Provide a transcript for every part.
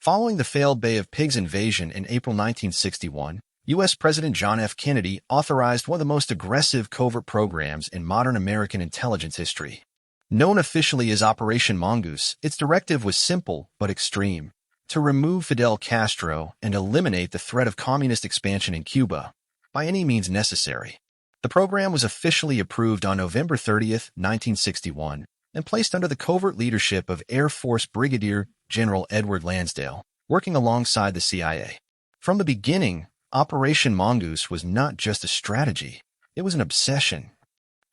Following the failed Bay of Pigs invasion in April 1961, U.S. President John F. Kennedy authorized one of the most aggressive covert programs in modern American intelligence history. Known officially as Operation Mongoose, its directive was simple but extreme: to remove Fidel Castro and eliminate the threat of communist expansion in Cuba by any means necessary. The program was officially approved on November 30, 1961, and placed under the covert leadership of Air Force Brigadier General Edward Lansdale, working alongside the CIA. From the beginning, Operation Mongoose was not just a strategy, it was an obsession.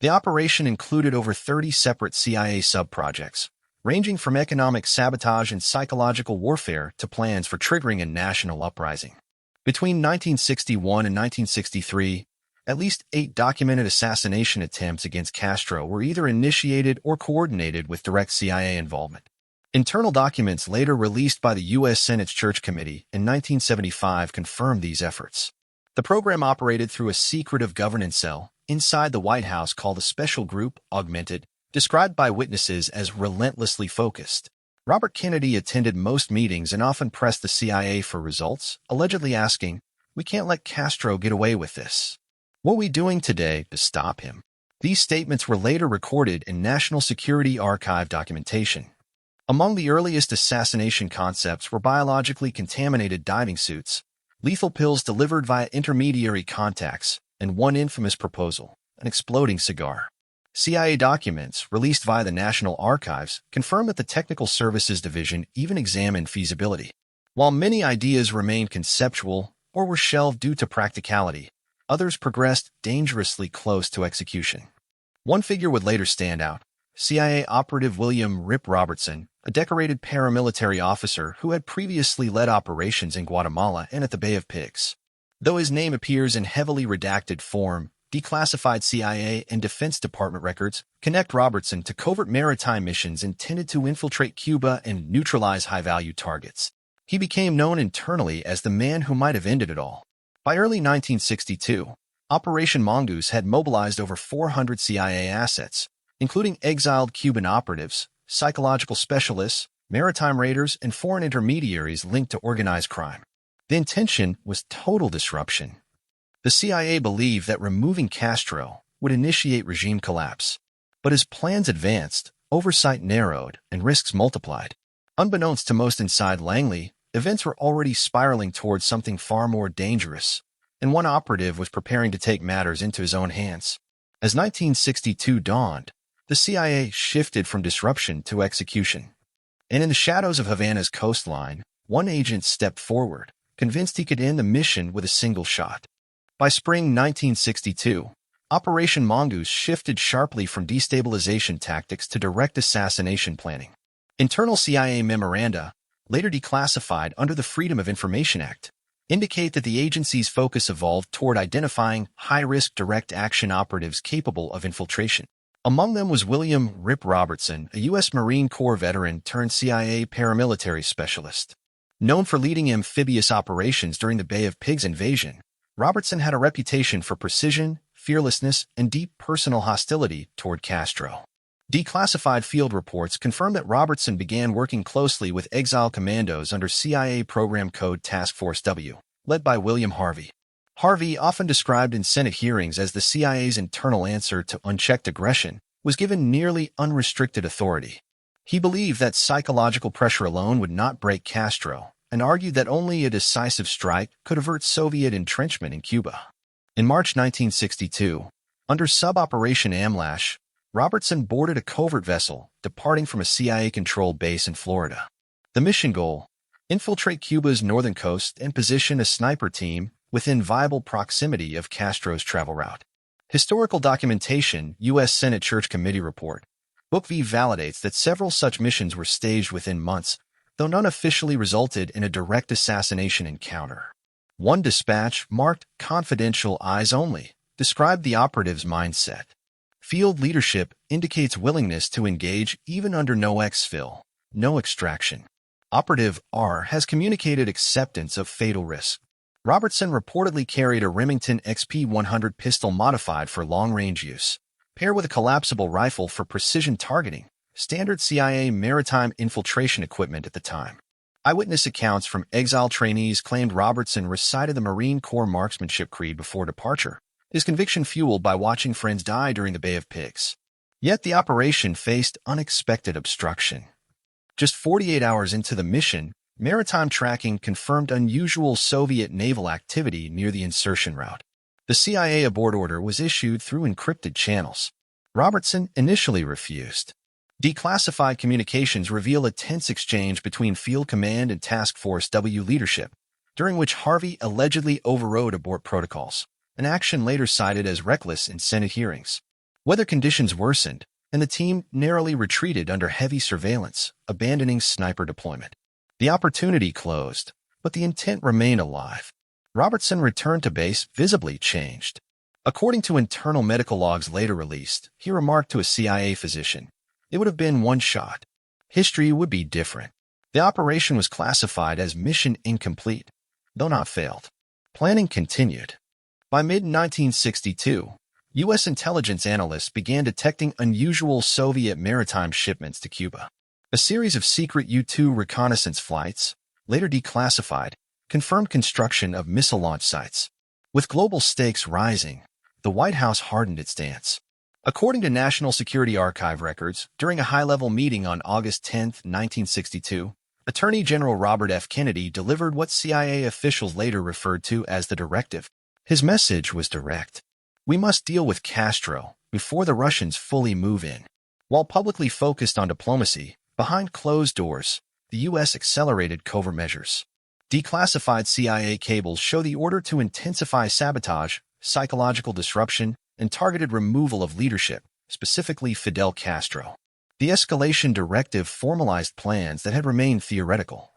The operation included over 30 separate CIA sub-projects, ranging from economic sabotage and psychological warfare to plans for triggering a national uprising. Between 1961 and 1963, at least 8 documented assassination attempts against Castro were either initiated or coordinated with direct CIA involvement. Internal documents later released by the U.S. Senate's Church Committee in 1975 confirmed these efforts. The program operated through a secretive governance cell inside the White House called a Special Group, Augmented, described by witnesses as relentlessly focused. Robert Kennedy attended most meetings and often pressed the CIA for results, allegedly asking, "We can't let Castro get away with this. What are we doing today to stop him?" These statements were later recorded in National Security Archive documentation. Among the earliest assassination concepts were biologically contaminated diving suits, lethal pills delivered via intermediary contacts, and one infamous proposal, an exploding cigar. CIA documents, released via the National Archives, confirm that the Technical Services Division even examined feasibility. While many ideas remained conceptual or were shelved due to practicality, others progressed dangerously close to execution. One figure would later stand out: CIA operative William "Rip" Robertson, a decorated paramilitary officer who had previously led operations in Guatemala and at the Bay of Pigs. Though his name appears in heavily redacted form, declassified CIA and Defense Department records connect Robertson to covert maritime missions intended to infiltrate Cuba and neutralize high-value targets. He became known internally as the man who might have ended it all. By early 1962, Operation Mongoose had mobilized over 400 CIA assets, including exiled Cuban operatives, psychological specialists, maritime raiders, and foreign intermediaries linked to organized crime. The intention was total disruption. The CIA believed that removing Castro would initiate regime collapse. But as plans advanced, oversight narrowed and risks multiplied. Unbeknownst to most inside Langley, events were already spiraling towards something far more dangerous, and one operative was preparing to take matters into his own hands. As 1962 dawned, the CIA shifted from disruption to execution. And in the shadows of Havana's coastline, one agent stepped forward, convinced he could end the mission with a single shot. By spring 1962, Operation Mongoose shifted sharply from destabilization tactics to direct assassination planning. Internal CIA memoranda, later declassified under the Freedom of Information Act, indicate that the agency's focus evolved toward identifying high-risk direct action operatives capable of infiltration. Among them was William "Rip" Robertson, a U.S. Marine Corps veteran turned CIA paramilitary specialist. Known for leading amphibious operations during the Bay of Pigs invasion, Robertson had a reputation for precision, fearlessness, and deep personal hostility toward Castro. Declassified field reports confirm that Robertson began working closely with exile commandos under CIA Program Code Task Force W, led by William Harvey. Harvey, often described in Senate hearings as the CIA's internal answer to unchecked aggression, was given nearly unrestricted authority. He believed that psychological pressure alone would not break Castro, and argued that only a decisive strike could avert Soviet entrenchment in Cuba. In March 1962, under Sub-Operation Amlash, Robertson boarded a covert vessel departing from a CIA-controlled base in Florida. The mission goal: infiltrate Cuba's northern coast and position a sniper team within viable proximity of Castro's travel route. Historical documentation, U.S. Senate Church Committee report, Book V validates that several such missions were staged within months, though none officially resulted in a direct assassination encounter. One dispatch, marked "Confidential Eyes Only," described the operative's mindset. Field leadership indicates willingness to engage even under no exfil, no extraction. Operative R has communicated acceptance of fatal risk. Robertson reportedly carried a Remington XP-100 pistol modified for long-range use, paired with a collapsible rifle for precision targeting, standard CIA maritime infiltration equipment at the time. Eyewitness accounts from exile trainees claimed Robertson recited the Marine Corps marksmanship creed before departure, his conviction fueled by watching friends die during the Bay of Pigs. Yet the operation faced unexpected obstruction. Just 48 hours into the mission, maritime tracking confirmed unusual Soviet naval activity near the insertion route. The CIA abort order was issued through encrypted channels. Robertson initially refused. Declassified communications reveal a tense exchange between Field Command and Task Force W leadership, during which Harvey allegedly overrode abort protocols, an action later cited as reckless in Senate hearings. Weather conditions worsened, and the team narrowly retreated under heavy surveillance, abandoning sniper deployment. The opportunity closed, but the intent remained alive. Robertson returned to base visibly changed. According to internal medical logs later released, he remarked to a CIA physician, "It would have been one shot. History would be different." The operation was classified as mission incomplete, though not failed. Planning continued. By mid-1962, U.S. intelligence analysts began detecting unusual Soviet maritime shipments to Cuba. A series of secret U-2 reconnaissance flights, later declassified, confirmed construction of missile launch sites. With global stakes rising, the White House hardened its stance. According to National Security Archive records, during a high-level meeting on August 10, 1962, Attorney General Robert F. Kennedy delivered what CIA officials later referred to as the directive. His message was direct. "We must deal with Castro before the Russians fully move in." While publicly focused on diplomacy, behind closed doors, the U.S. accelerated covert measures. Declassified CIA cables show the order to intensify sabotage, psychological disruption, and targeted removal of leadership, specifically Fidel Castro. The escalation directive formalized plans that had remained theoretical.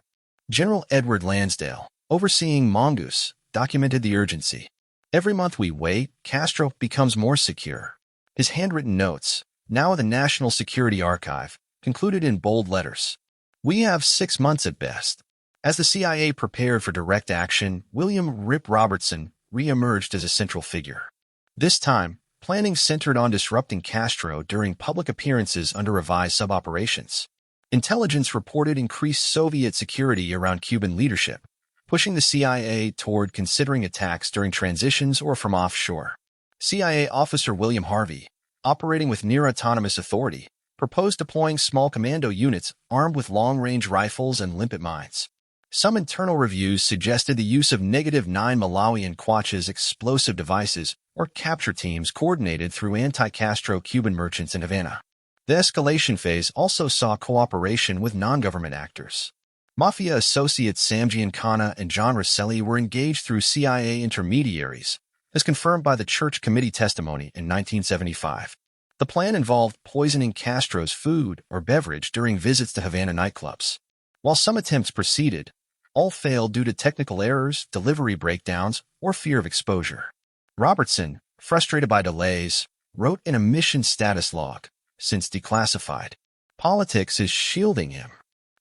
General Edward Lansdale, overseeing Mongoose, documented the urgency. "Every month we wait, Castro becomes more secure." His handwritten notes, now in the National Security Archive, concluded in bold letters. "We have 6 months at best." As the CIA prepared for direct action, William "Rip" Robertson re-emerged as a central figure. This time, planning centered on disrupting Castro during public appearances under revised sub-operations. Intelligence reported increased Soviet security around Cuban leadership, pushing the CIA toward considering attacks during transitions or from offshore. CIA officer William Harvey, operating with near-autonomous authority, proposed deploying small commando units armed with long-range rifles and limpet mines. Some internal reviews suggested the use of -9 Malawian Quachas explosive devices or capture teams coordinated through anti-Castro Cuban merchants in Havana. The escalation phase also saw cooperation with non-government actors. Mafia associates Sam Giancana and John Rosselli were engaged through CIA intermediaries, as confirmed by the Church Committee testimony in 1975. The plan involved poisoning Castro's food or beverage during visits to Havana nightclubs. While some attempts proceeded, all failed due to technical errors, delivery breakdowns, or fear of exposure. Robertson, frustrated by delays, wrote in a mission status log, since declassified, "Politics is shielding him.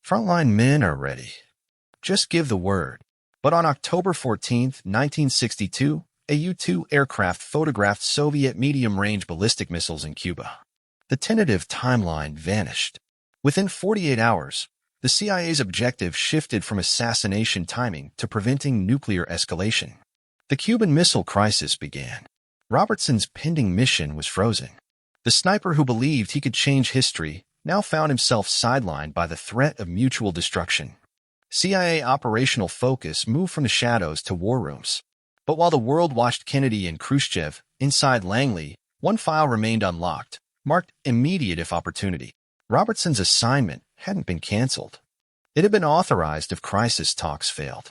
Frontline men are ready. Just give the word." But on October 14, 1962, a U-2 aircraft photographed Soviet medium-range ballistic missiles in Cuba. The tentative timeline vanished. Within 48 hours, the CIA's objective shifted from assassination timing to preventing nuclear escalation. The Cuban Missile Crisis began. Robertson's pending mission was frozen. The sniper who believed he could change history now found himself sidelined by the threat of mutual destruction. CIA operational focus moved from the shadows to war rooms. But while the world watched Kennedy and Khrushchev inside Langley, one file remained unlocked, marked immediate if opportunity. Robertson's assignment hadn't been canceled. It had been authorized if crisis talks failed.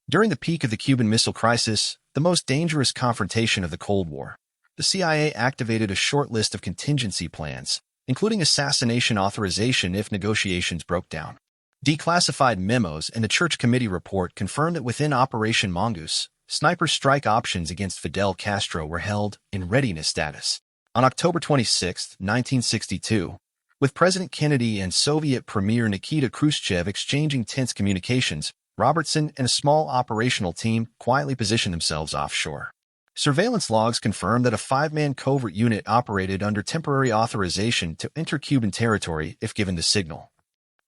During the peak of the Cuban Missile Crisis, the most dangerous confrontation of the Cold War, the CIA activated a short list of contingency plans, including assassination authorization if negotiations broke down. Declassified memos and the Church Committee report confirmed that within Operation Mongoose, sniper strike options against Fidel Castro were held in readiness status. On October 26, 1962, with President Kennedy and Soviet Premier Nikita Khrushchev exchanging tense communications, Robertson and a small operational team quietly positioned themselves offshore. Surveillance logs confirmed that a 5-man covert unit operated under temporary authorization to enter Cuban territory if given the signal.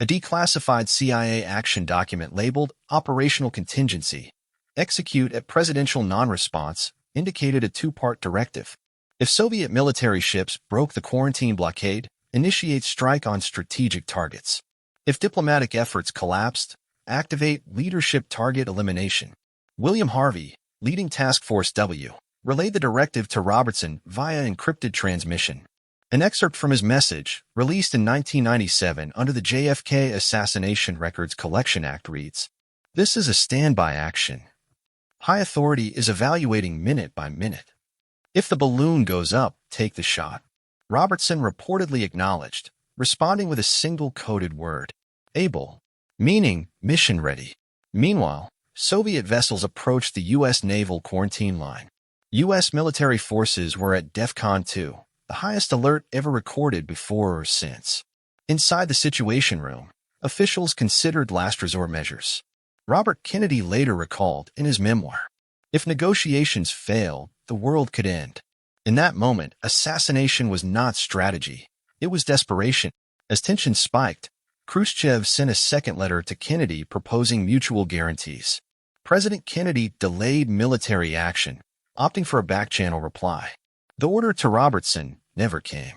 A declassified CIA action document labeled Operational Contingency, Execute at Presidential Non-Response, indicated a two-part directive. If Soviet military ships broke the quarantine blockade, initiate strike on strategic targets. If diplomatic efforts collapsed, activate leadership target elimination. William Harvey, leading Task Force W, relayed the directive to Robertson via encrypted transmission. An excerpt from his message, released in 1997 under the JFK Assassination Records Collection Act, reads, "This is a standby action. High authority is evaluating minute by minute. If the balloon goes up, take the shot." Robertson reportedly acknowledged, responding with a single coded word, able, meaning mission ready. Meanwhile, Soviet vessels approached the U.S. naval quarantine line. U.S. military forces were at DEFCON 2, the highest alert ever recorded before or since. Inside the Situation Room, officials considered last resort measures. Robert Kennedy later recalled in his memoir, "If negotiations failed, the world could end." In that moment, assassination was not strategy. It was desperation. As tensions spiked, Khrushchev sent a second letter to Kennedy proposing mutual guarantees. President Kennedy delayed military action, opting for a back-channel reply. The order to Robertson never came.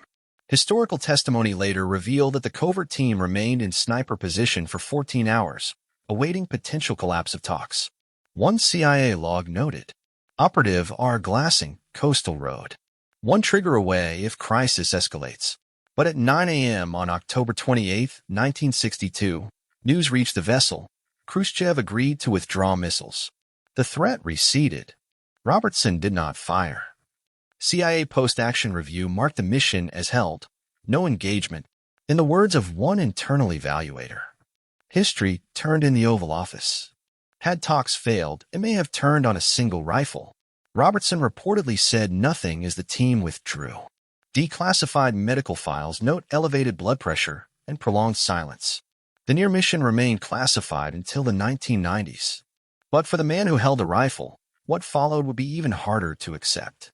Historical testimony later revealed that the covert team remained in sniper position for 14 hours, awaiting potential collapse of talks. One CIA log noted, "Operative R. Glassing, Coastal Road. One trigger away if crisis escalates." But at 9 a.m. on October 28, 1962, news reached the vessel. Khrushchev agreed to withdraw missiles. The threat receded. Robertson did not fire. CIA post-action review marked the mission as held. No engagement. In the words of one internal evaluator, history turned in the Oval Office. Had talks failed, it may have turned on a single rifle. Robertson reportedly said nothing as the team withdrew. Declassified medical files note elevated blood pressure and prolonged silence. The near mission remained classified until the 1990s. But for the man who held a rifle, what followed would be even harder to accept.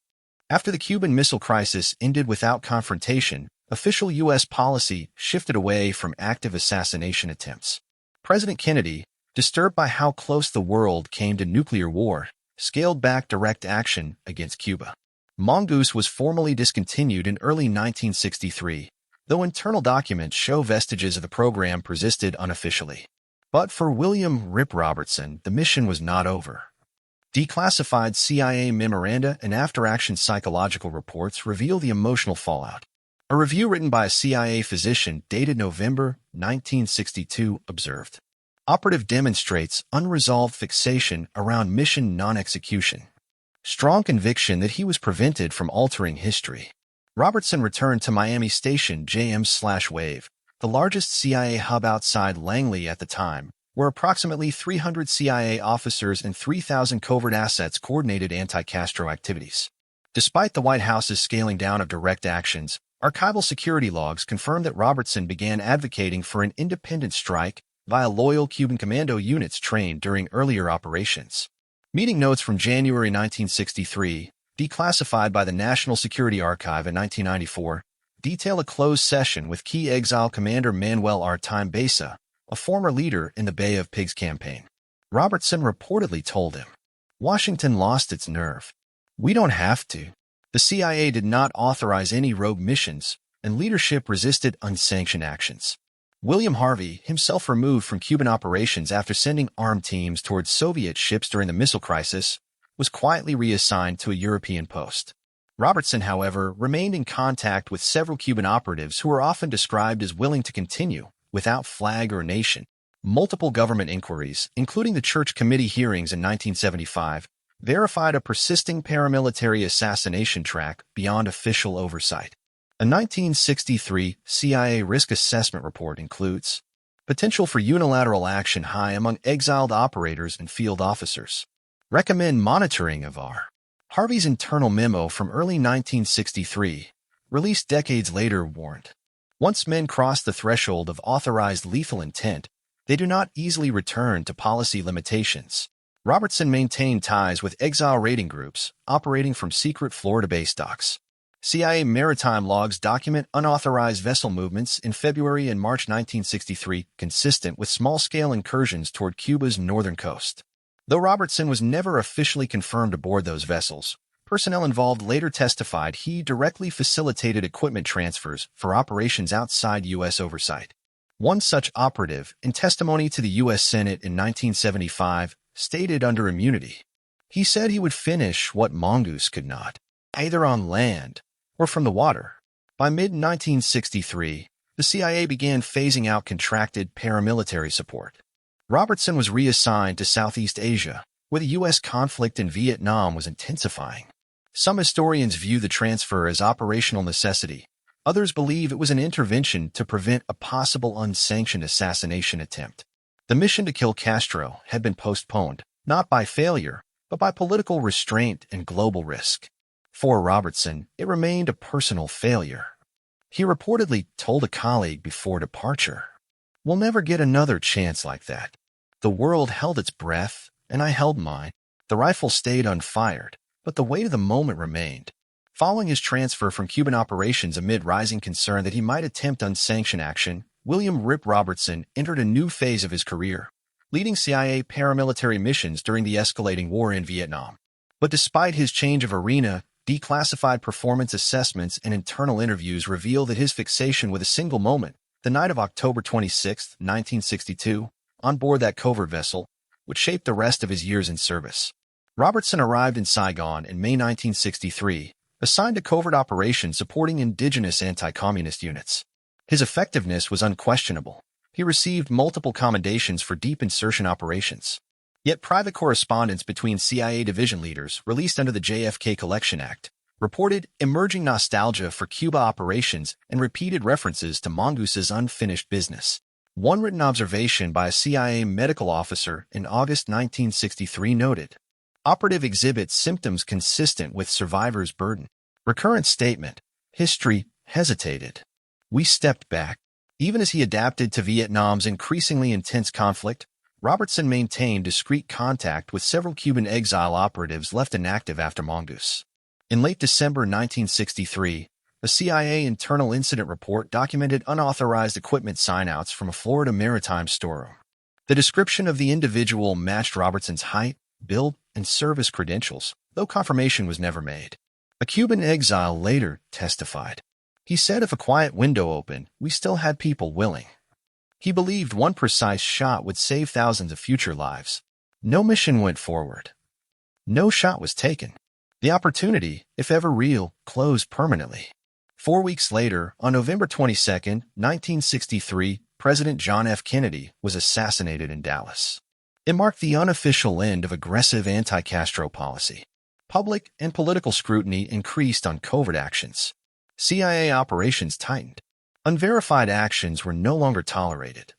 After the Cuban Missile Crisis ended without confrontation, official U.S. policy shifted away from active assassination attempts. President Kennedy, disturbed by how close the world came to nuclear war, scaled back direct action against Cuba. Mongoose was formally discontinued in early 1963, though internal documents show vestiges of the program persisted unofficially. But for William "Rip" Robertson, the mission was not over. Declassified CIA memoranda and after-action psychological reports reveal the emotional fallout. A review written by a CIA physician dated November 1962 observed, "Operative demonstrates unresolved fixation around mission non-execution. Strong conviction that he was prevented from altering history." Robertson returned to Miami Station JM/Wave, the largest CIA hub outside Langley at the time, where approximately 300 CIA officers and 3,000 covert assets coordinated anti-Castro activities. Despite the White House's scaling down of direct actions, archival security logs confirm that Robertson began advocating for an independent strike via loyal Cuban commando units trained during earlier operations. Meeting notes from January 1963, declassified by the National Security Archive in 1994, detail a closed session with key exile commander Manuel R. Time Besa, a former leader in the Bay of Pigs campaign. Robertson reportedly told him, "Washington lost its nerve. We don't have to." The CIA did not authorize any rogue missions, and leadership resisted unsanctioned actions. William Harvey, himself removed from Cuban operations after sending armed teams towards Soviet ships during the missile crisis, was quietly reassigned to a European post. Robertson, however, remained in contact with several Cuban operatives who were often described as willing to continue, without flag or nation. Multiple government inquiries, including the Church Committee hearings in 1975, verified a persisting paramilitary assassination track beyond official oversight. A 1963 CIA risk assessment report includes potential for unilateral action high among exiled operators and field officers. Recommend monitoring of R. Harvey's internal memo from early 1963, released decades later, warned, once men cross the threshold of authorized lethal intent, they do not easily return to policy limitations. Robertson maintained ties with exile raiding groups operating from secret Florida-based docks. CIA maritime logs document unauthorized vessel movements in February and March 1963, consistent with small-scale incursions toward Cuba's northern coast. Though Robertson was never officially confirmed aboard those vessels, personnel involved later testified he directly facilitated equipment transfers for operations outside U.S. oversight. One such operative, in testimony to the U.S. Senate in 1975, stated under immunity, he said he would finish what Mongoose could not, either on land or from the water. By mid-1963, the CIA began phasing out contracted paramilitary support. Robertson was reassigned to Southeast Asia, where the U.S. conflict in Vietnam was intensifying. Some historians view the transfer as operational necessity. Others believe it was an intervention to prevent a possible unsanctioned assassination attempt. The mission to kill Castro had been postponed, not by failure, but by political restraint and global risk. For Robertson, it remained a personal failure. He reportedly told a colleague before departure, "We'll never get another chance like that." The world held its breath, and I held mine. The rifle stayed unfired, but the weight of the moment remained. Following his transfer from Cuban operations amid rising concern that he might attempt unsanctioned action, William "Rip" Robertson entered a new phase of his career, leading CIA paramilitary missions during the escalating war in Vietnam. But despite his change of arena, declassified performance assessments and internal interviews reveal that his fixation with a single moment, the night of October 26, 1962, on board that covert vessel, would shape the rest of his years in service. Robertson arrived in Saigon in May 1963, assigned to covert operations supporting indigenous anti-communist units. His effectiveness was unquestionable. He received multiple commendations for deep insertion operations. Yet private correspondence between CIA division leaders, released under the JFK Collection Act, reported emerging nostalgia for Cuba operations and repeated references to Mongoose's unfinished business. One written observation by a CIA medical officer in August 1963 noted, "Operative exhibits symptoms consistent with survivor's burden." Recurrent statement, "History hesitated. We stepped back." Even as he adapted to Vietnam's increasingly intense conflict, Robertson maintained discreet contact with several Cuban exile operatives left inactive after Mongoose. In late December 1963, a CIA internal incident report documented unauthorized equipment signouts from a Florida maritime storeroom. The description of the individual matched Robertson's height, build, and service credentials, though confirmation was never made. A Cuban exile later testified. He said if a quiet window opened, we still had people willing. He believed one precise shot would save thousands of future lives. No mission went forward. No shot was taken. The opportunity, if ever real, closed permanently. 4 weeks later, on November 22, 1963, President John F. Kennedy was assassinated in Dallas. It marked the unofficial end of aggressive anti-Castro policy. Public and political scrutiny increased on covert actions. CIA operations tightened. Unverified actions were no longer tolerated.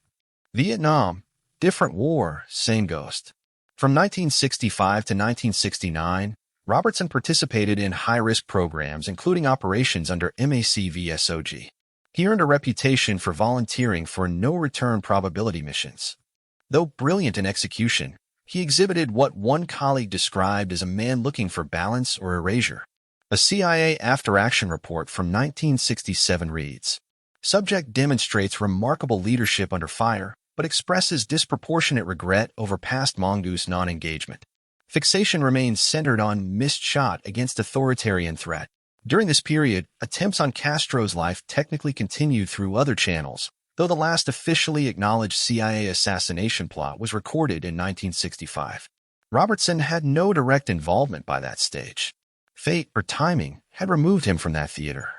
Vietnam, different war, same ghost. From 1965 to 1969, Robertson participated in high-risk programs, including operations under MACVSOG. He earned a reputation for volunteering for no-return probability missions. Though brilliant in execution, he exhibited what one colleague described as a man looking for balance or erasure. A CIA after-action report from 1967 reads, "Subject demonstrates remarkable leadership under fire, but expresses disproportionate regret over past Mongoose non-engagement. Fixation remains centered on missed shot against authoritarian threat. During this period, attempts on Castro's life technically continued through other channels, though the last officially acknowledged CIA assassination plot was recorded in 1965. Robertson had no direct involvement by that stage. Fate or timing had removed him from that theater.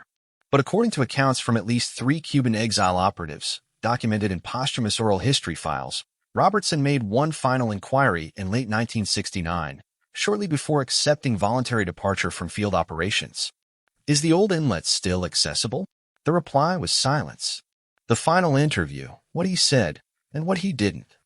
But according to accounts from at least 3 Cuban exile operatives, documented in posthumous oral history files, Robertson made one final inquiry in late 1969, shortly before accepting voluntary departure from field operations. "Is the old inlet still accessible?" The reply was silence. The final interview, what he said, and what he didn't.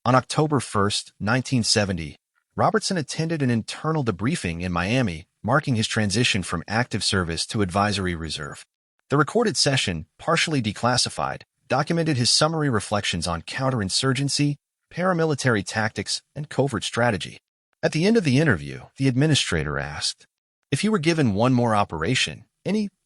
On October 1, 1970, Robertson attended an internal debriefing in Miami, marking his transition from active service to advisory reserve. The recorded session, partially declassified, documented his summary reflections on counterinsurgency, paramilitary tactics, and covert strategy. At the end of the interview, the administrator asked, "If you were given one more operation,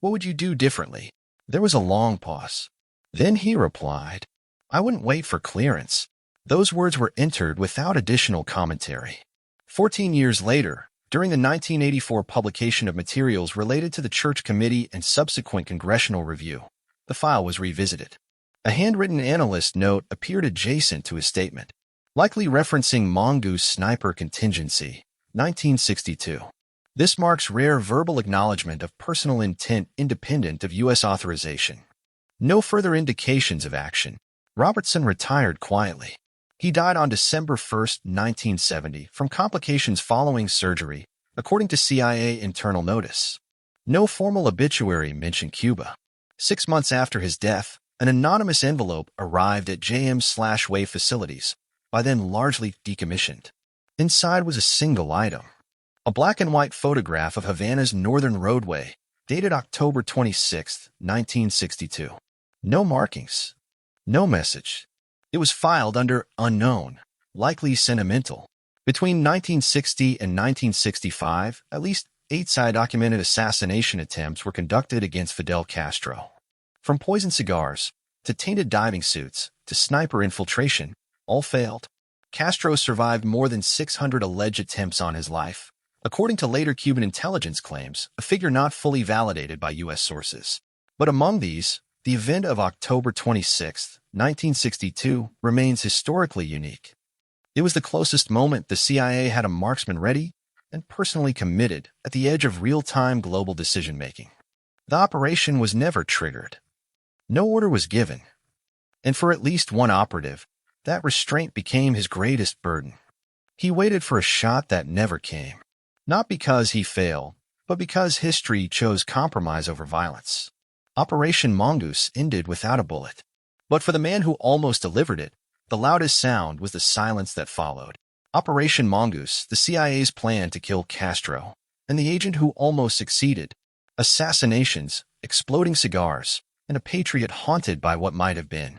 What would you do differently? There was a long pause. Then he replied, I wouldn't wait for clearance. Those words were entered without additional commentary. 14 years later, during the 1984 publication of materials related to the Church Committee and subsequent congressional review, the file was revisited. A handwritten analyst note appeared adjacent to his statement, likely referencing Mongoose sniper contingency, 1962. This marks rare verbal acknowledgement of personal intent independent of U.S. authorization. No further indications of action. Robertson retired quietly. He died on December 1, 1970, from complications following surgery, according to CIA internal notice. No formal obituary mentioned Cuba. 6 months after his death, an anonymous envelope arrived at JM/WAY facilities, by then largely decommissioned. Inside was a single item. A black-and-white photograph of Havana's northern roadway, dated October 26, 1962. No markings. No message. It was filed under unknown, likely sentimental. Between 1960 and 1965, at least 8 documented assassination attempts were conducted against Fidel Castro. From poisoned cigars, to tainted diving suits, to sniper infiltration, all failed. Castro survived more than 600 alleged attempts on his life, according to later Cuban intelligence claims, a figure not fully validated by U.S. sources. But among these, the event of October 26, 1962, remains historically unique. It was the closest moment the CIA had a marksman ready and personally committed at the edge of real-time global decision-making. The operation was never triggered. No order was given. And for at least one operative, that restraint became his greatest burden. He waited for a shot that never came. Not because he failed, but because history chose compromise over violence. Operation Mongoose ended without a bullet. But for the man who almost delivered it, the loudest sound was the silence that followed. Operation Mongoose, the CIA's plan to kill Castro, and the agent who almost succeeded. Assassinations, exploding cigars, and a patriot haunted by what might have been.